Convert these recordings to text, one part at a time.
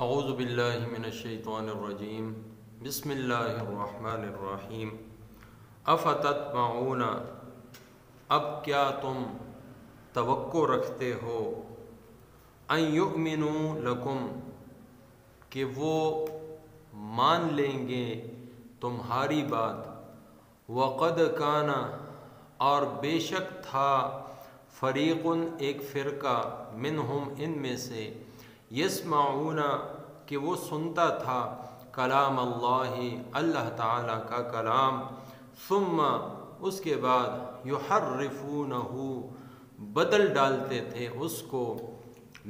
اعوذ باللہ من الشیطان الرجیم بسم اللہ الرحمن الرحیم افتطمعون، اب کیا تم توقع رکھتے ہو ان یؤمنوا لکم، کہ وہ مان لیں گے تمہاری بات، وقد کان، اور بے شک تھا، فریق، ایک فرقہ، منہم، ان میں سے، یسمعون، کہ وہ سنتا تھا، کلام اللہ، اللہ تعالیٰ کا کلام، ثم، اس کے بعد، یحرفونہ، بدل ڈالتے تھے اس کو،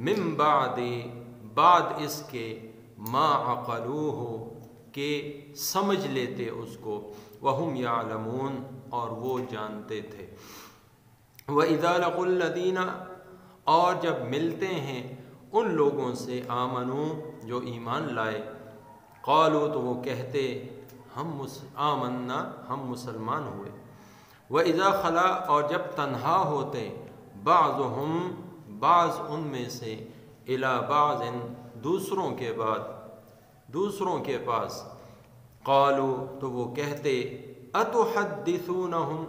من بعد، بعد اس کے، ما عقلوہ، کہ سمجھ لیتے اس کو، وہم یعلمون، اور وہ جانتے تھے۔ وَإِذَا لَقُوا الَّذِينَ، اور جب ملتے ہیں ان لوگوں سے، آمنوا، جو ایمان لائے، قالوا، تو وہ کہتے، ہم آمنا، ہم مسلمان ہوئے، وَإِذَا خَلَا، اور جب تنہا ہوتے، بعضهم، بعض ان میں سے، الی بعض، دوسروں کے بعد، دوسروں کے پاس، قالوا، تو وہ کہتے، اتحدثونہم،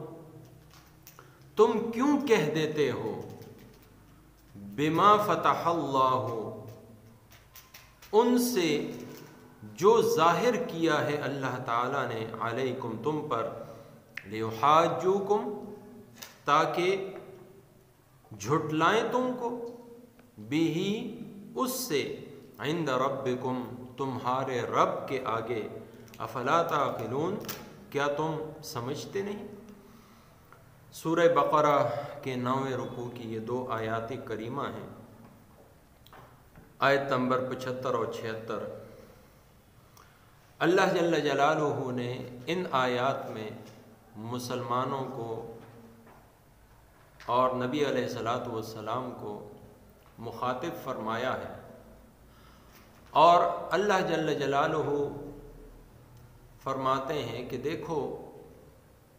تم کیوں کہہ دیتے ہو، بما فتح اللہ، ان سے جو ظاہر کیا ہے اللہ تعالیٰ نے، علیکم، تم پر، لیحاجوکم، تاکہ جھٹلائیں تم کو، بھی، اس سے، عند ربکم، تمہارے رب کے آگے، افلا تعقلون، کیا تم سمجھتے نہیں؟ سورہ بقرہ کے 9ویں رکوع کی یہ 2 آیات کریمہ ہیں، آیت نمبر 75 اور 76۔ اللہ جل جلالہ نے ان آیات میں مسلمانوں کو اور نبی علیہ الصلاۃ والسلام کو مخاطب فرمایا ہے، اور اللہ جل جلالہ فرماتے ہیں کہ دیکھو،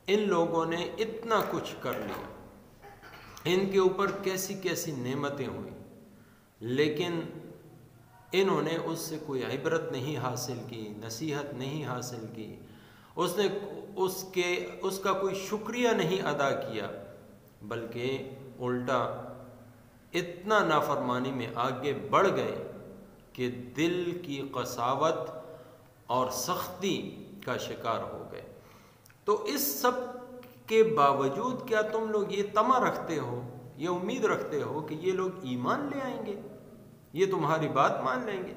ان لوگوں نے اتنا کچھ کر لیا، ان کے اوپر کیسی کیسی نعمتیں ہوئیں، لیکن انہوں نے اس سے کوئی عبرت نہیں حاصل کی، نصیحت نہیں حاصل کی، اس نے اس کا کوئی شکریہ نہیں ادا کیا، بلکہ الٹا اتنا نافرمانی میں آگے بڑھ گئے کہ دل کی قساوت اور سختی کا شکار ہو گئے۔ تو اس سب کے باوجود کیا تم لوگ یہ طمع رکھتے ہو، یہ امید رکھتے ہو کہ یہ لوگ ایمان لے آئیں گے، یہ تمہاری بات مان لیں گے؟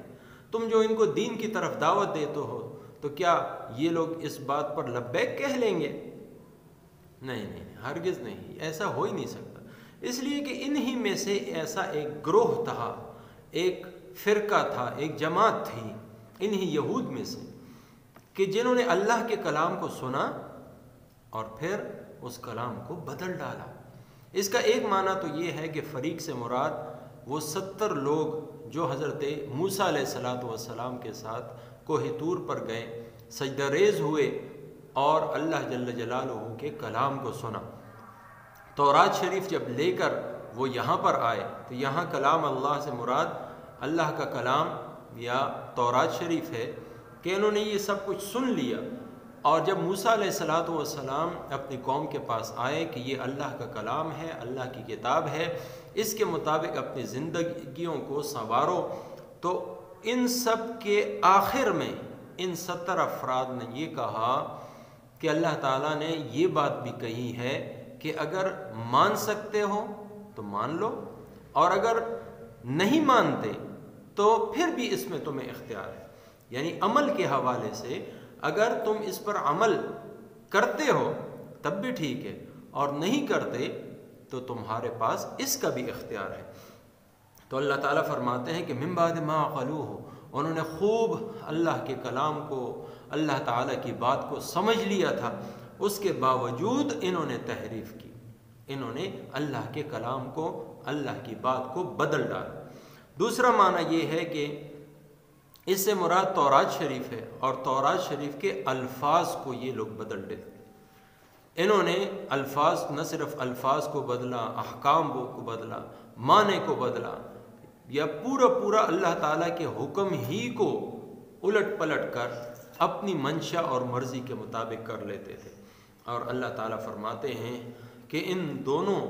تم جو ان کو دین کی طرف دعوت دیتے ہو، تو کیا یہ لوگ اس بات پر لبیک کہہ لیں گے؟ نہیں نہیں، ہرگز نہیں، ایسا ہو ہی نہیں سکتا، اس لیے کہ انہی میں سے ایسا ایک گروہ تھا، ایک فرقہ تھا، ایک جماعت تھی انہی یہود میں سے، کہ جنہوں نے اللہ کے کلام کو سنا اور پھر اس کلام کو بدل ڈالا۔ اس کا ایک معنی تو یہ ہے کہ فریق سے مراد وہ 70 لوگ جو حضرت موسیٰ علیہ السلام کے ساتھ کوہ طور پر گئے، سجدہ ریز ہوئے اور اللہ جل جلالہ کے کلام کو سنا۔ تورات شریف جب لے کر وہ یہاں پر آئے، تو یہاں کلام اللہ سے مراد اللہ کا کلام یا تورات شریف ہے، کہ انہوں نے یہ سب کچھ سن لیا، اور جب موسیٰ علیہ السلام اپنی قوم کے پاس آئے کہ یہ اللہ کا کلام ہے، اللہ کی کتاب ہے، اس کے مطابق اپنی زندگیوں کو سنوارو، تو ان سب کے آخر میں ان 70 افراد نے یہ کہا کہ اللہ تعالیٰ نے یہ بات بھی کہی ہے کہ اگر مان سکتے ہو تو مان لو، اور اگر نہیں مانتے تو پھر بھی اس میں تمہیں اختیار ہے، یعنی عمل کے حوالے سے اگر تم اس پر عمل کرتے ہو تب بھی ٹھیک ہے، اور نہیں کرتے تو تمہارے پاس اس کا بھی اختیار ہے۔ تو اللہ تعالیٰ فرماتے ہیں کہ من بعد ما عقلوہ، انہوں نے خوب اللہ کے کلام کو، اللہ تعالیٰ کی بات کو سمجھ لیا تھا، اس کے باوجود انہوں نے تحریف کی، انہوں نے اللہ کے کلام کو، اللہ کی بات کو بدل ڈالا۔ دوسرا معنی یہ ہے کہ اس سے مراد تورات شریف ہے، اور تورات شریف کے الفاظ کو یہ لوگ بدل دیتے، انہوں نے الفاظ، نہ صرف الفاظ کو بدلا، احکام کو بدلا، معنی کو بدلا، یا پورا اللہ تعالیٰ کے حکم ہی کو الٹ پلٹ کر اپنی منشا اور مرضی کے مطابق کر لیتے تھے۔ اور اللہ تعالیٰ فرماتے ہیں کہ ان دونوں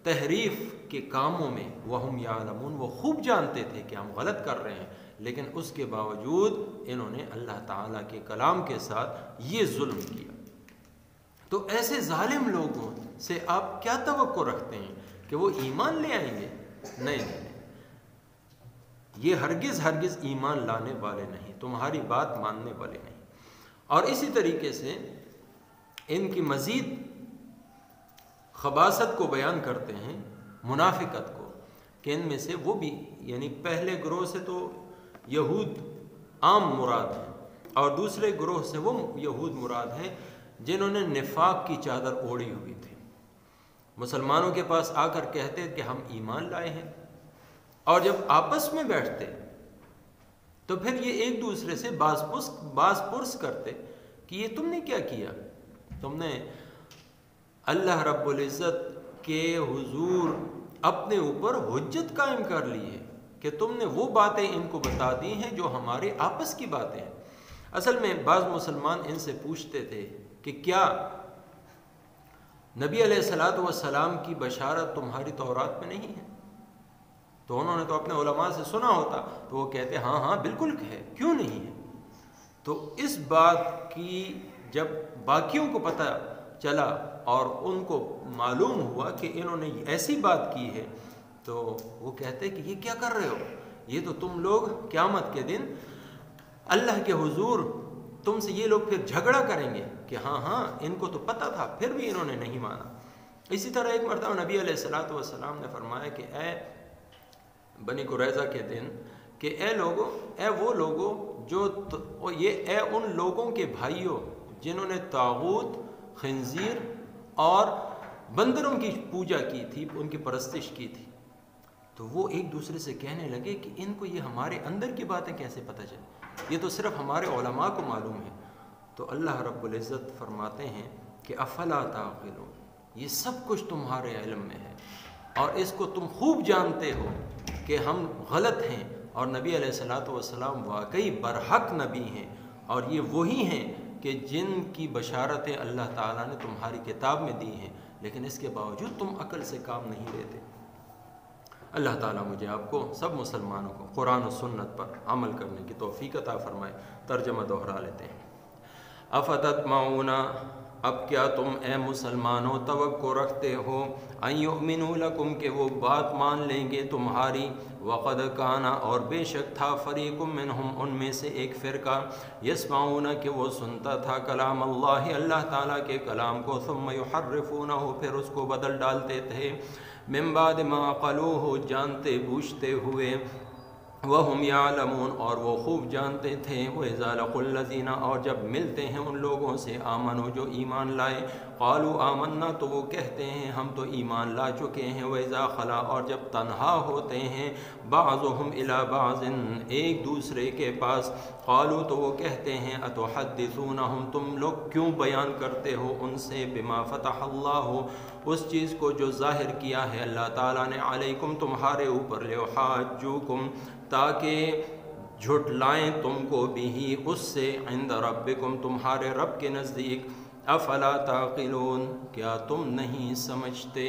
تحریف کے کاموں میں وہم یعلمون، وہ خوب جانتے تھے کہ ہم غلط کر رہے ہیں، لیکن اس کے باوجود انہوں نے اللہ تعالیٰ کے کلام کے ساتھ یہ ظلم کیا۔ تو ایسے ظالم لوگوں سے آپ کیا توقع رکھتے ہیں کہ وہ ایمان لے آئیں گے؟ نہیں، یہ ہرگز ایمان لانے والے نہیں، تمہاری بات ماننے والے نہیں۔ اور اسی طریقے سے ان کی مزید خباثت کو بیان کرتے ہیں، منافقت کو، کہ ان میں سے وہ بھی، یعنی پہلے گروہ سے تو یہود عام مراد ہیں، اور دوسرے گروہ سے وہ یہود مراد ہیں جنہوں نے نفاق کی چادر اوڑھی ہوئی تھی، مسلمانوں کے پاس آ کر کہتے کہ ہم ایمان لائے ہیں، اور جب آپس میں بیٹھتے تو پھر یہ ایک دوسرے سے باز پرس کرتے کہ یہ تم نے کیا کیا؟ تم نے اللہ رب العزت کے حضور اپنے اوپر حجت قائم کر لی ہے کہ تم نے وہ باتیں ان کو بتا دی ہیں جو ہمارے آپس کی باتیں ہیں۔ اصل میں بعض مسلمان ان سے پوچھتے تھے کہ کیا نبی علیہ السلام کی بشارت تمہاری تورات میں نہیں ہے؟ تو انہوں نے تو اپنے علماء سے سنا ہوتا، تو وہ کہتے ہاں بالکل ہے، کیوں نہیں ہے؟ تو اس بات کی جب باقیوں کو پتہ چلا اور ان کو معلوم ہوا کہ انہوں نے ایسی بات کی ہے، تو وہ کہتے کہ یہ کیا کر رہے ہو؟ یہ تو تم لوگ قیامت کے دن اللہ کے حضور تم سے یہ لوگ پھر جھگڑا کریں گے کہ ہاں ان کو تو پتہ تھا، پھر بھی انہوں نے نہیں مانا۔ اسی طرح ایک مرتبہ نبی علیہ السلام نے فرمایا کہ اے بنی قریظہ کے دن کہ اے وہ لوگوں اے ان لوگوں کے بھائیوں جنہوں نے طاغوت، خنزیر اور بندروں کی پوجا کی تھی، ان کی پرستش کی تھی۔ تو وہ ایک دوسرے سے کہنے لگے کہ ان کو یہ ہمارے اندر کی باتیں کیسے پتہ چلیں؟ یہ تو صرف ہمارے علماء کو معلوم ہے۔ تو اللہ رب العزت فرماتے ہیں کہ افلا تعقلون، یہ سب کچھ تمہارے علم میں ہے اور اس کو تم خوب جانتے ہو کہ ہم غلط ہیں، اور نبی علیہ السلام واقعی برحق نبی ہیں، اور یہ وہی ہیں کہ جن کی بشارتیں اللہ تعالیٰ نے تمہاری کتاب میں دی ہیں، لیکن اس کے باوجود تم عقل سے کام نہیں لیتے۔ اللہ تعالیٰ مجھے آپ کو سب مسلمانوں کو قرآن و سنت پر عمل کرنے کی توفیق عطا فرمائے۔ ترجمہ دوہرا لیتے ہیں۔ افتطمعون، اب کیا تم اے مسلمانوں توقع رکھتے ہو ان یؤمنوا لکم کہ وہ بات مان لیں گے تمہاری، وقد کان اور بے شک تھا فریق منہم ان میں سے ایک فرقہ، یسمعون کہ وہ سنتا تھا کلام اللہ تعالیٰ کے کلام کو، ثم یحرفونہ پھر اس کو بدل ڈالتے تھے، من بعد ما قلوہ جانتے بوجھتے ہوئے، وَهُمْ يَعْلَمُونَ اور وہ خوب جانتے تھے، وَإِذَا لَقُوا الَّذِينَ اور جب ملتے ہیں ان لوگوں سے آمنوا جو ایمان لائے، قالوا آمنا تو وہ کہتے ہیں ہم تو ایمان لا چکے ہیں، وَإِذَا خَلَا اور جب تنہا ہوتے ہیں، بعضهم إِلَى بعض ایک دوسرے کے پاس، قالوا تو وہ کہتے ہیں أَتُحَدِّثُونَهُمْ تم لوگ کیوں بیان کرتے ہو ان سے، بما فتح اللہ اس چیز کو جو ظاہر کیا ہے اللہ تعالیٰ نے، علیکم تمہارے اوپر، لیحاجوکم تاکہ جھٹلائیں تم کو بھی اس سے، عند ربکم تمہارے رب کے نزدیک، افلا تعقلون کیا تم نہیں سمجھتے؟